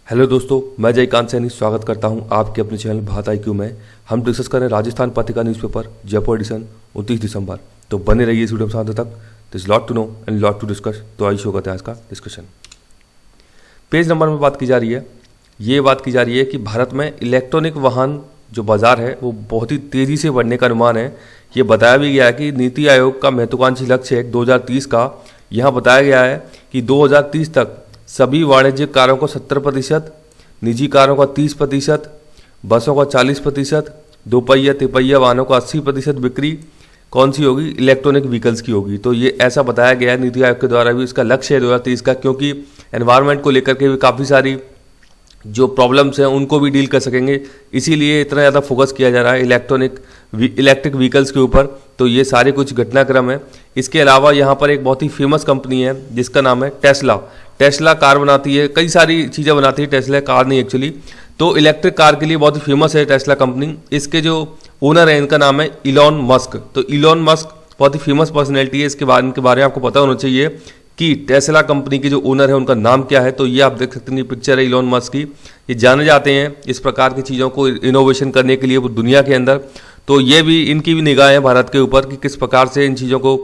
Hello दोस्तों, मैं जयकांत सैनी स्वागत करता हूं आपके अपने चैनल भारत IQ में। हम डिस्कस करें राजस्थान पत्रिका न्यूज़पेपर जयपुर एडिशन 29 दिसंबर। तो बने रहिए इस वीडियो में अंत तक। This lot to know and lot to discuss. तो आई शो करते हैं आज का डिस्कशन। पेज नंबर में बात की जा रही है, ये बात की जा रही है कि भारत में इलेक्ट्रॉनिक वाहन जो बाजार है वो बहुत ही तेज़ी से बढ़ने का अनुमान है। ये बताया भी गया है कि नीति आयोग का महत्वाकांक्षी लक्ष्य है 2030 का। यहाँ बताया गया है कि 2030 तक सभी वाणिज्यिक कारों को 70%, निजी कारों का 30%, बसों का 40%, दोपहिया तिपहिया वाहनों का 80% बिक्री कौन सी होगी? इलेक्ट्रॉनिक व्हीकल्स की होगी। तो ये ऐसा बताया गया है नीति आयोग के द्वारा भी। इसका लक्ष्य है 2030 का, क्योंकि एनवायरनमेंट को लेकर के भी काफ़ी सारी जो प्रॉब्लम्स हैं उनको भी डील कर सकेंगे, इसीलिए इतना ज़्यादा फोकस किया जा रहा है इलेक्ट्रिक व्हीकल्स के ऊपर। तो ये सारे कुछ घटनाक्रम है। इसके अलावा यहाँ पर एक बहुत ही फेमस कंपनी है जिसका नाम है टेस्ला। टेस्ला कार बनाती है, कई सारी चीज़ें बनाती है टेस्ला, कार नहीं एक्चुअली। तो इलेक्ट्रिक कार के लिए बहुत ही फेमस है टेस्ला कंपनी। इसके जो ओनर है इनका नाम है इलॉन मस्क। तो इलॉन मस्क बहुत ही फेमस पर्सनैलिटी है। इनके बारे में आपको पता होना चाहिए कि टेस्ला कंपनी के जो ओनर है उनका नाम क्या है। तो ये आप देख सकते हैं, ये पिक्चर है इलॉन मस्क की। ये जाने जाते हैं इस प्रकार की चीज़ों को इनोवेशन करने के लिए दुनिया के अंदर। तो ये भी इनकी भी निगाह है भारत के ऊपर कि किस प्रकार से इन चीज़ों को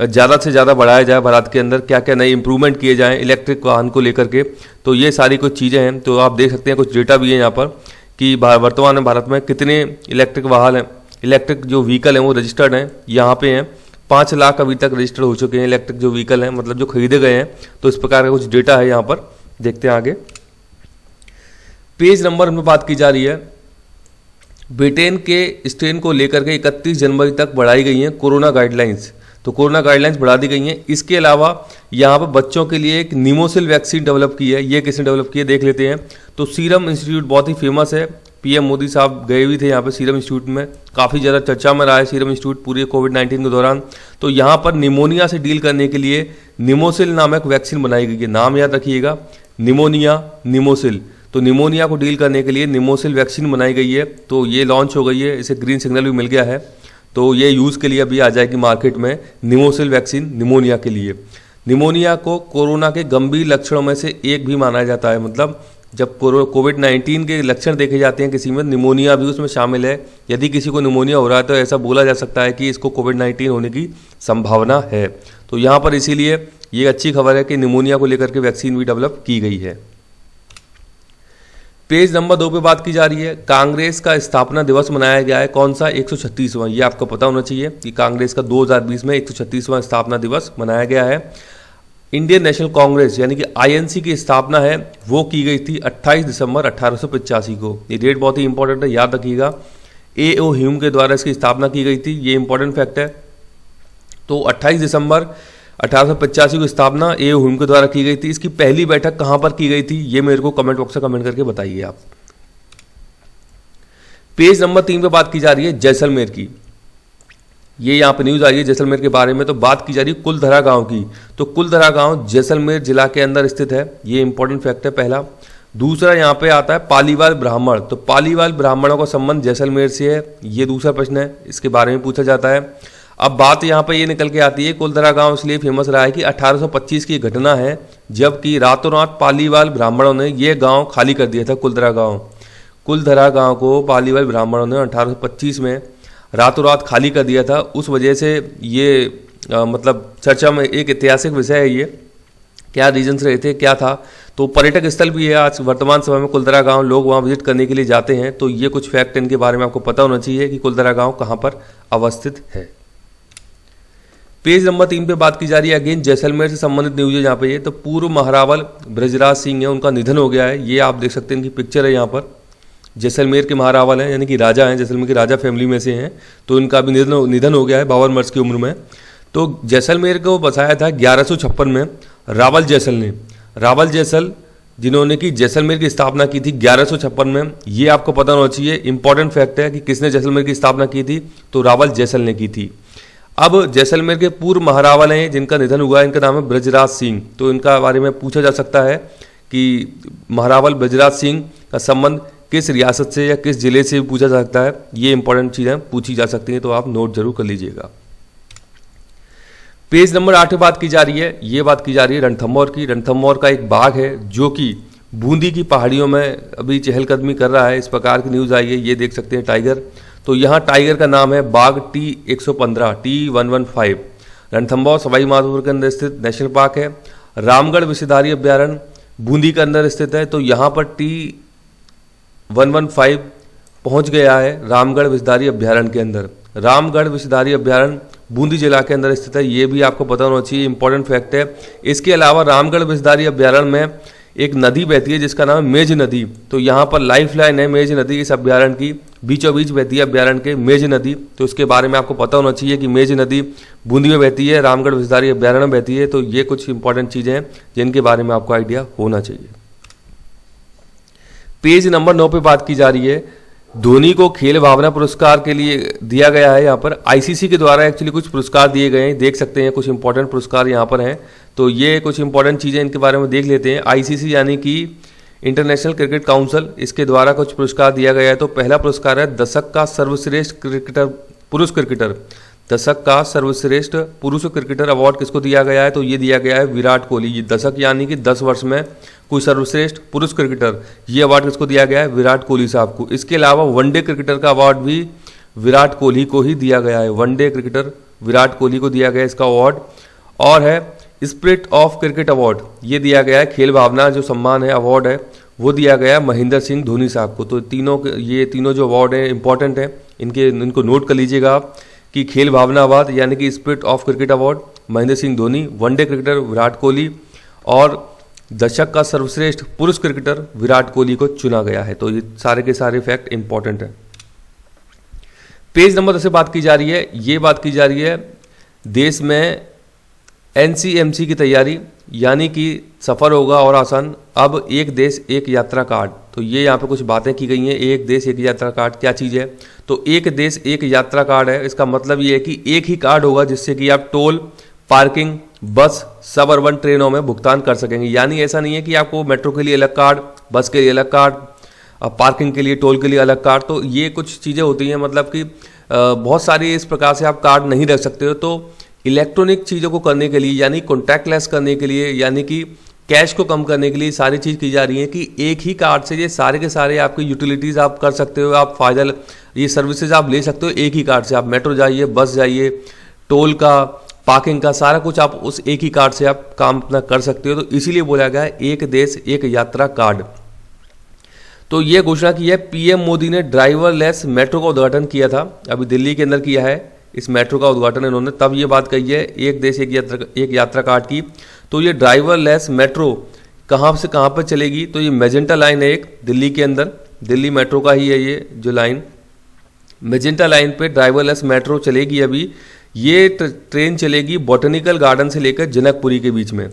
ज़्यादा से ज़्यादा बढ़ाया जाए भारत के अंदर, क्या क्या नए इंप्रूवमेंट किए जाएँ इलेक्ट्रिक वाहन को लेकर के। तो ये सारी कुछ चीज़ें हैं। तो आप देख सकते हैं कुछ डेटा भी है यहाँ पर कि वर्तमान में भारत में कितने इलेक्ट्रिक वाहन हैं, इलेक्ट्रिक जो व्हीकल हैं वो रजिस्टर्ड हैं। यहाँ पे हैं 5 लाख अभी तक रजिस्टर्ड हो चुके हैं इलेक्ट्रिक जो व्हीकल हैं, मतलब जो खरीदे गए हैं। तो इस प्रकार का कुछ डेटा है यहाँ पर, देखते हैं आगे। पेज नंबर में बात की जा रही है, ब्रिटेन के स्ट्रेन को लेकर के 31 जनवरी तक बढ़ाई गई हैं कोरोना गाइडलाइंस। तो कोरोना गाइडलाइंस बढ़ा दी गई हैं। इसके अलावा यहाँ पर बच्चों के लिए एक निमोसिल वैक्सीन डेवलप की है। ये किसने डेवलप की है देख लेते हैं। तो सीरम इंस्टीट्यूट बहुत ही फेमस है। PM मोदी साहब गए हुए थे यहाँ पे सीरम इंस्टीट्यूट में, काफ़ी ज़्यादा चर्चा में रहा है सीरम इंस्टीट्यूट पूरे कोविड-19 के दौरान। तो यहाँ पर निमोनिया से डील करने के लिए निमोसिल नामक वैक्सीन बनाई गई है। नाम याद रखिएगा, निमोसिल। तो निमोनिया को डील करने के लिए निमोसिल वैक्सीन बनाई गई है। तो ये लॉन्च हो गई है, इसे ग्रीन सिग्नल भी मिल गया है। तो ये यूज़ के लिए अभी आ जाएगी मार्केट में निमोसिल वैक्सीन निमोनिया के लिए। निमोनिया को कोरोना के गंभीर लक्षणों में से एक भी माना जाता है। मतलब जब कोविड-19 के लक्षण देखे जाते हैं किसी में, निमोनिया भी उसमें शामिल है। यदि किसी को निमोनिया हो रहा है तो ऐसा बोला जा सकता है कि इसको कोविड-19 होने की संभावना है। तो यहाँ पर इसीलिए ये अच्छी खबर है कि निमोनिया को लेकर के वैक्सीन भी डेवलप की गई है। पेज नंबर 2 पे बात की जा रही है, कांग्रेस का स्थापना दिवस मनाया गया है। कौन सा? 136वां। ये आपको पता होना चाहिए कि कांग्रेस का 2020 में 136वां स्थापना दिवस मनाया गया है। इंडियन नेशनल कांग्रेस यानी कि INC की स्थापना है वो की गई थी 28 दिसंबर 1885 को। ये डेट बहुत ही इंपॉर्टेंट है, याद रखिएगा। A.O. ह्यूम के द्वारा इसकी स्थापना की गई थी, ये इंपॉर्टेंट फैक्ट है। तो 28 दिसंबर 1885 को स्थापना A.O. ह्यूम के द्वारा की गई थी। इसकी पहली बैठक कहाँ पर की गई थी ये मेरे को कमेंट बॉक्स में कमेंट करके बताइए आप। पेज नंबर 3 पे बात की जा रही है जैसलमेर की। ये यहाँ पे न्यूज़ आई है जैसलमेर के बारे में। तो बात की जा रही है कुलधरा गांव की। तो कुलधरा गांव जैसलमेर जिला के अंदर स्थित है, ये इंपॉर्टेंट फैक्ट है पहला। दूसरा यहाँ पे आता है पालीवाल ब्राह्मण। तो पालीवाल ब्राह्मणों का संबंध जैसलमेर से है, ये दूसरा प्रश्न है, इसके बारे में पूछा जाता है। अब बात यहाँ पे ये निकल के आती है, कुलधरा गांव इसलिए फेमस रहा है कि 1825 की घटना है जबकि रातों रात पालीवाल ब्राह्मणों ने ये गाँव खाली कर दिया था। कुलधरा गाँव को पालीवाल ब्राह्मणों ने 1825 में रातों रात खाली कर दिया था। उस वजह से ये मतलब चर्चा में एक ऐतिहासिक विषय है। ये क्या रीजन्स रहे थे, क्या था? तो पर्यटक स्थल भी है आज वर्तमान समय में कुलधरा गांव, लोग वहां विजिट करने के लिए जाते हैं। तो ये कुछ फैक्ट इनके बारे में आपको पता होना चाहिए कि कुलधरा गांव कहाँ पर अवस्थित है। पेज नंबर 3 पे बात की जा रही है, अगेन जैसलमेर से संबंधित न्यूज है यहाँ पे। ये तो पूर्व महारावल ब्रजराज सिंह है, उनका निधन हो गया है। ये आप देख सकते हैं, इनकी पिक्चर है यहाँ पर। जैसलमेर के महारावल हैं यानी कि राजा हैं, जैसलमेर के राजा फैमिली में से हैं। तो इनका भी निधन हो गया है 52 वर्ष की उम्र में। तो जैसलमेर को बसाया था 1156 में रावल जैसल ने। रावल जैसल जिन्होंने कि जैसलमेर की स्थापना की थी 1156 में। ये आपको पता होना चाहिए, इंपॉर्टेंट फैक्ट है कि किसने जैसलमेर की स्थापना की थी। तो रावल जैसल ने की थी। अब जैसलमेर के पूर्व महारावल हैं जिनका निधन हुआ है, इनका नाम है ब्रजराज सिंह। तो इनका बारे में पूछा जा सकता है कि महारावल ब्रजराज सिंह का संबंध किस रियासत से या किस जिले से भी पूछा जा सकता है। ये इंपॉर्टेंट चीज़ें पूछी जा सकती हैं, तो आप नोट जरूर कर लीजिएगा। पेज नंबर 8 पे बात की जा रही है, ये बात की जा रही है रणथंभौर की। रणथंभौर का एक बाग है जो कि बूंदी की पहाड़ियों में अभी चहलकदमी कर रहा है, इस प्रकार की न्यूज़ आई है। ये देख सकते हैं टाइगर। तो यहाँ टाइगर का नाम है बाघ T115 T115। रणथंभौर सवाई माधोपुर के अंदर स्थित नेशनल पार्क है। रामगढ़ विषधारी अभ्यारण्य बूंदी के अंदर स्थित है। तो यहाँ पर T115 पहुँच गया है रामगढ़ विषधारी अभ्यारण्य के अंदर। रामगढ़ विषधारी अभ्यारण्य बूंदी जिला के अंदर स्थित है, ये भी आपको पता होना चाहिए, इंपॉर्टेंट फैक्ट है। इसके अलावा रामगढ़ विषधारी अभ्यारण्य में एक नदी बहती है जिसका नाम है मेज नदी। तो यहाँ पर लाइफ लाइन है मेज नदी, इस अभ्यारण्य की बीचों बीच बहती है अभ्यारण्य के मेज नदी। तो इसके बारे में आपको पता होना चाहिए कि मेज नदी बूंदी में बहती है, रामगढ़ विषधारी अभ्यारण्य में बहती है। तो ये कुछ इंपॉर्टेंट चीज़ें हैं जिनके बारे में आपको आइडिया होना चाहिए। पेज नंबर 9 पे बात की जा रही है। धोनी को खेल भावना पुरस्कार के लिए दिया गया है। यहाँ पर आईसीसी के द्वारा एक्चुअली कुछ पुरस्कार दिए गए हैं, देख सकते हैं कुछ इंपॉर्टेंट पुरस्कार यहाँ पर हैं। तो ये कुछ इंपॉर्टेंट चीज़ें इनके बारे में देख लेते हैं। आईसीसी यानी कि इंटरनेशनल क्रिकेट काउंसिल, इसके द्वारा कुछ पुरस्कार दिया गया है। तो पहला पुरस्कार है दशक का सर्वश्रेष्ठ क्रिकेटर पुरुष क्रिकेटर। दशक का सर्वश्रेष्ठ पुरुष क्रिकेटर अवार्ड किसको दिया गया है? तो ये दिया गया है विराट कोहली। ये दशक यानी कि 10 वर्ष में कोई सर्वश्रेष्ठ पुरुष क्रिकेटर, ये अवार्ड किसको दिया गया है? विराट कोहली साहब को। इसके अलावा वनडे क्रिकेटर का अवार्ड भी विराट कोहली को ही दिया गया है। वनडे क्रिकेटर विराट कोहली को दिया गया इसका अवार्ड। और है स्पिरिट ऑफ क्रिकेट अवार्ड, ये दिया गया है, खेल भावना जो सम्मान है अवार्ड है वो दिया गया है महेंद्र सिंह धोनी साहब को। तो ये तीनों जो अवार्ड हैं इंपॉर्टेंट हैं, इनको नोट कर लीजिएगा आप कि खेल भावना अवार्ड यानी कि spirit of cricket award Mahendra Singh Dhoni, one day cricketer Virat Kohli और दशक का सर्वश्रेष्ठ पुरुष क्रिकेटर विराट कोहली को चुना गया है। तो ये सारे के सारे फैक्ट इंपॉर्टेंट हैं। पेज नंबर 10 से बात की जा रही है। ये बात की जा रही है देश में एनसीएमसी की तैयारी, यानी कि सफ़र होगा और आसान। अब एक देश एक यात्रा कार्ड, तो ये यहाँ पे कुछ बातें की गई हैं। एक देश एक यात्रा कार्ड क्या चीज़ है? तो एक देश एक यात्रा कार्ड है, इसका मतलब ये है कि एक ही कार्ड होगा जिससे कि आप टोल, पार्किंग, बस, सब अर्बन ट्रेनों में भुगतान कर सकेंगे। यानी ऐसा नहीं है कि आपको मेट्रो के लिए अलग कार्ड, बस के लिए अलग कार्ड, पार्किंग के लिए, टोल के लिए अलग कार्ड। तो ये कुछ चीज़ें होती हैं, मतलब कि बहुत सारी इस प्रकार से आप कार्ड नहीं रख सकते हो। तो इलेक्ट्रॉनिक चीज़ों को करने के लिए, यानी कॉन्टैक्टलेस करने के लिए, यानी कि कैश को कम करने के लिए सारी चीज़ की जा रही है कि एक ही कार्ड से ये सारे के सारे आपकी यूटिलिटीज़ आप कर सकते हो, आप फायदा, ये सर्विसेज आप ले सकते हो एक ही कार्ड से। आप मेट्रो जाइए, बस जाइए, टोल का, पार्किंग का, सारा कुछ आप उस एक ही कार्ड से आप काम अपना कर सकते हो। तो इसीलिए बोला गया है एक देश एक यात्रा कार्ड। तो ये घोषणा की है पीएम मोदी ने ड्राइवरलेस मेट्रो का उद्घाटन किया था, अभी दिल्ली के अंदर किया है इस मेट्रो का उद्घाटन इन्होंने, तब ये बात कही है एक देश एक यात्रा कार्ड की। तो ये ड्राइवरलेस मेट्रो कहाँ से कहाँ पर चलेगी? तो ये मेजेंटा लाइन है एक दिल्ली के अंदर, दिल्ली मेट्रो का ही है ये जो लाइन, मेजेंटा लाइन पे ड्राइवरलेस मेट्रो चलेगी। अभी ये ट्रेन चलेगी बॉटनिकल गार्डन से लेकर जनकपुरी के बीच में।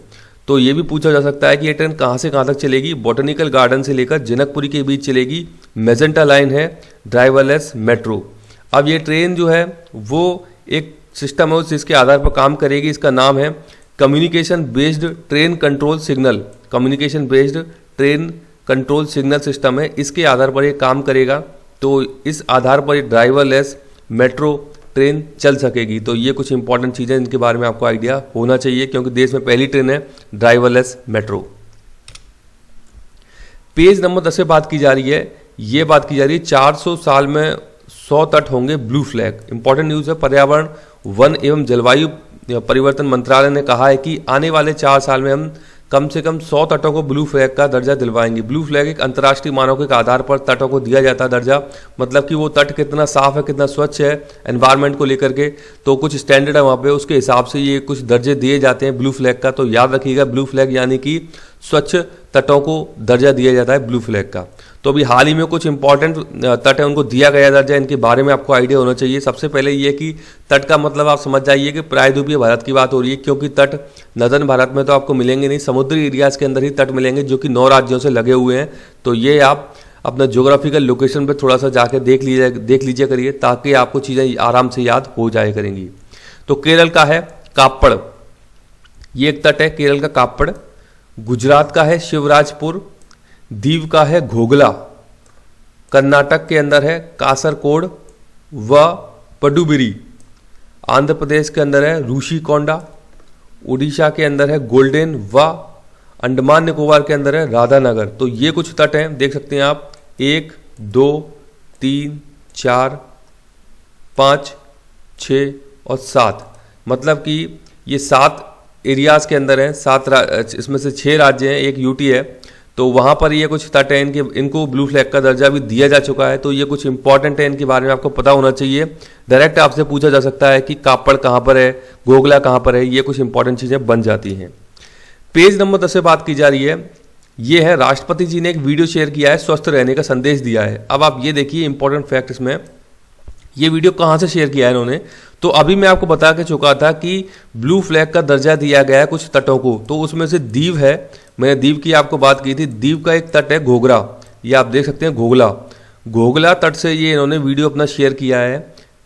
तो ये भी पूछा जा सकता है कि ये ट्रेन कहाँ से कहाँ तक चलेगी? बॉटनिकल गार्डन से लेकर जनकपुरी के बीच चलेगी, मेजेंटा लाइन है ड्राइवरलेस मेट्रो। अब ये ट्रेन जो है वो एक सिस्टम है उस जिसके आधार पर काम करेगी, इसका नाम है communication based train control signal. Communication based train control signal system है, इसके आधार पर ये काम करेगा। तो इस आधार पर ये ड्राइवरलेस मेट्रो ट्रेन चल सकेगी। तो ये कुछ इंपॉर्टेंट चीज़ें इनके बारे में आपको आइडिया होना चाहिए, क्योंकि देश में पहली ट्रेन है ड्राइवरलेस मेट्रो। पेज नंबर 10 पे बात की जा रही है। ये बात की जा रही है 400 साल में 100 तट होंगे ब्लू फ्लैग। इंपॉर्टेंट न्यूज़ है। पर्यावरण, वन एवं जलवायु परिवर्तन मंत्रालय ने कहा है कि आने वाले 4 साल में हम कम से कम 100 तटों को ब्लू फ्लैग का दर्जा दिलवाएंगे। ब्लू फ्लैग एक अंतर्राष्ट्रीय मानकों के आधार पर तटों को दिया जाता है दर्जा, मतलब कि वो तट कितना साफ है, कितना स्वच्छ है एनवायरनमेंट को लेकर के। तो कुछ स्टैंडर्ड है वहाँ पे, उसके हिसाब से ये कुछ दर्जे दिए जाते हैं ब्लू फ्लैग का। तो याद रखिएगा ब्लू फ्लैग यानी कि स्वच्छ तटों को दर्जा दिया जाता है ब्लू फ्लैग का। तो अभी हाल ही में कुछ इंपॉर्टेंट तट है उनको दिया गया दर्जा, इनके बारे में आपको आइडिया होना चाहिए। सबसे पहले ये कि तट का मतलब आप समझ जाइए कि प्रायद्वीपीय भारत की बात हो रही है, क्योंकि तट नदन भारत में तो आपको मिलेंगे नहीं, समुद्री एरियाज के अंदर ही तट मिलेंगे जो कि 9 राज्यों से लगे हुए हैं। तो ये आप अपना ज्योग्राफिकल लोकेशन पर थोड़ा सा जाके देख लीजिए करिए, ताकि आपको चीज़ें आराम से याद हो जाए करेंगी। तो केरल का है काप्पड़, ये एक तट है केरल का काप्पड़। गुजरात का है शिवराजपुर। दीव का है घोगला। कर्नाटक के अंदर है कासरकोड व पडुबिरी। आंध्र प्रदेश के अंदर है रूशिकोंडा। उड़ीसा के अंदर है गोल्डन व अंडमान निकोबार के अंदर है राधानगर। तो ये कुछ तट हैं, देख सकते हैं आप, 1 2 3 4 5 6 और 7, मतलब कि ये 7 एरियाज़ के अंदर हैं, 7 इसमें से 6 राज्य हैं, एक यूटी है। तो वहाँ पर ये कुछ तट है, इनको ब्लू फ्लैग का दर्जा भी दिया जा चुका है। तो ये कुछ इंपॉर्टेंट है, इनके बारे में आपको पता होना चाहिए। डायरेक्ट आपसे पूछा जा सकता है कि कापड़ कहाँ पर है, घोघला कहाँ पर है, ये कुछ इंपॉर्टेंट चीज़ें बन जाती हैं। पेज नंबर 10 से बात की जा रही है, ये है राष्ट्रपति जी ने एक वीडियो शेयर किया है, स्वस्थ रहने का संदेश दिया है। अब आप ये देखिए इंपॉर्टेंट फैक्ट इसमें, ये वीडियो कहाँ से शेयर किया है इन्होंने। तो अभी मैं आपको बता के चुका था कि ब्लू फ्लैग का दर्जा दिया गया है कुछ तटों को, तो उसमें से दीव है, मैंने दीव की आपको बात की थी। दीव का एक तट है घोघरा, ये आप देख सकते हैं घोघला तट से ये इन्होंने वीडियो अपना शेयर किया है।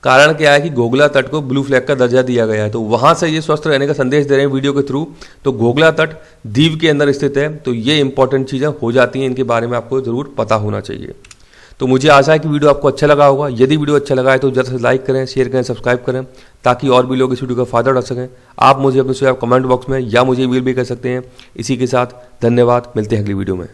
कारण क्या है कि घोघला तट को ब्लू फ्लैग का दर्जा दिया गया है, तो वहाँ से ये स्वस्थ रहने का संदेश दे रहे हैं वीडियो के थ्रू। तो घोघला तट दीव के अंदर स्थित है। तो ये इंपॉर्टेंट चीज़ें हो जाती हैं, इनके बारे में आपको जरूर पता होना चाहिए। तो मुझे आशा है कि वीडियो आपको अच्छा लगा होगा। यदि वीडियो अच्छा लगा है तो जल्द से लाइक करें, शेयर करें, सब्सक्राइब करें, ताकि और भी लोग इस वीडियो का फायदा उठा सकें। आप मुझे अपने सुझाव कमेंट बॉक्स में या मुझे ईमेल भी कर सकते हैं। इसी के साथ धन्यवाद, मिलते हैं अगली वीडियो में।